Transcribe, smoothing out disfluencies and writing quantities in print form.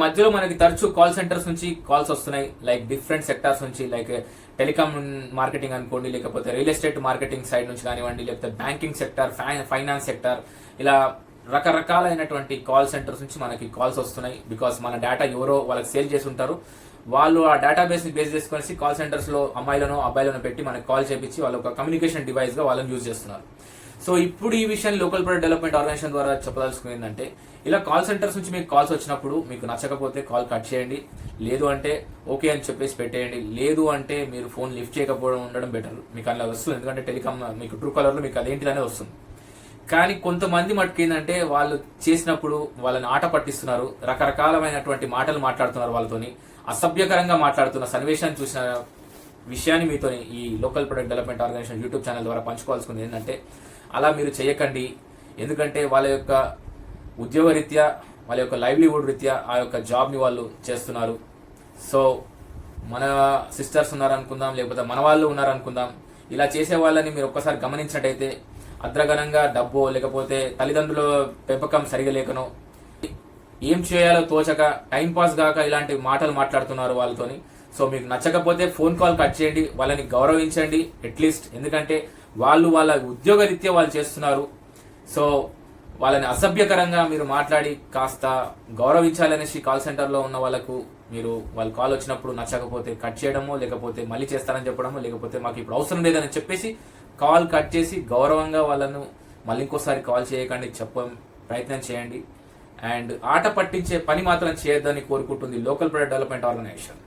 మధ్యలో మనకి తరచూ కాల్ సెంటర్స్ నుంచి కాల్స్ వస్తున్నాయి, లైక్ డిఫరెంట్ సెక్టార్స్ నుంచి, లైక్ టెలికామ్ మార్కెటింగ్ అనుకోండి, లేకపోతే రియల్ ఎస్టేట్ మార్కెటింగ్ సైడ్ నుంచి కానివ్వండి, లేకపోతే బ్యాంకింగ్ సెక్టార్, ఫైనాన్స్ సెక్టార్, ఇలా రకరకాలైనటువంటి కాల్ సెంటర్స్ నుంచి మనకి కాల్స్ వస్తున్నాయి. బికాస్ మన డేటా ఎవరో వాళ్ళకి సేల్ చేసి ఉంటారు, వాళ్ళు ఆ డేటాబేస్ని బేస్ చేసుకొని కాల్ సెంటర్స్లో అమ్మాయిలను అబ్బాయిలను పెట్టి మనకి కాల్ చేపించి వాళ్ళు ఒక కమ్యూనికేషన్ డివైస్గా వాళ్ళని యూజ్ చేస్తున్నారు. సో ఇప్పుడు ఈ విషయాన్ని లోకల్ ప్రొడక్ట్ డెవలప్మెంట్ ఆర్గనైజేషన్ ద్వారా చెప్పదలుచుకుంది ఏంటంటే, ఇలా కాల్ సెంటర్స్ నుంచి మీకు కాల్స్ వచ్చినప్పుడు మీకు నచ్చకపోతే కాల్ కట్ చేయండి, లేదు అంటే ఓకే అని చెప్పేసి పెట్టేయండి, లేదు అంటే మీరు ఫోన్ లిఫ్ట్ చేయకపోవడం ఉండడం బెటర్. మీకు అలా వస్తుంది, ఎందుకంటే టెలికామ్ మీకు ట్రూ కాలర్లో మీకు అదేంటిదనే వస్తుంది. కానీ కొంతమంది మటుకు ఏంటంటే వాళ్ళు చేసినప్పుడు వాళ్ళని ఆట పట్టిస్తున్నారు, రకరకాలమైనటువంటి మాటలు మాట్లాడుతున్నారు, వాళ్ళతోని అసభ్యకరంగా మాట్లాడుతున్న సన్నివేశాన్ని చూసిన విషయాన్ని మీతో ఈ local product development organisation YouTube channel ద్వారా పంచుకోవాల్సింది ఏంటంటే, అలా మీరు చేయకండి. ఎందుకంటే వాళ్ళ యొక్క ఉద్యోగరీత్యా, వాళ్ళ యొక్క లైవ్లీవుడ్ రీత్యా ఆ యొక్క జాబ్ని వాళ్ళు చేస్తున్నారు. సో మన సిస్టర్స్ ఉన్నారనుకుందాం, లేకపోతే మన వాళ్ళు ఉన్నారనుకుందాం, ఇలా చేసే వాళ్ళని మీరు ఒక్కసారి గమనించినట్టయితే అద్రగనంగా డబ్బో లేకపోతే తల్లిదండ్రుల పెంపకం సరిగా లేకనో ఏం చేయాలో తోచక టైంపాస్ గాక ఇలాంటి మాటలు మాట్లాడుతున్నారు వాళ్ళతోని. సో మీకు నచ్చకపోతే ఫోన్ కాల్ కట్ చేయండి, వాళ్ళని గౌరవించండి అట్లీస్ట్. ఎందుకంటే వాళ్ళు వాళ్ళ ఉద్యోగరీత్యా వాళ్ళు చేస్తున్నారు. సో వాళ్ళని అసభ్యకరంగా మీరు మాట్లాడి కాస్త గౌరవించాలనేసి కాల్ సెంటర్లో ఉన్న వాళ్ళకు మీరు వాళ్ళ కాల్ వచ్చినప్పుడు నచ్చకపోతే కట్ చేయడమో, లేకపోతే మళ్ళీ చేస్తానని చెప్పడమో, లేకపోతే మాకు ఇప్పుడు అవసరం లేదని చెప్పేసి కాల్ కట్ చేసి గౌరవంగా వాళ్ళను మళ్ళీ ఇంకోసారి కాల్ చేయకండి ప్రయత్నం చేయండి. అండ్ ఆట పట్టించే పని మాత్రం చేయొద్దని కోరుకుంటుంది లోకల్ ప్రొడక్ట్ డెవలప్మెంట్ ఆర్గనైజేషన్.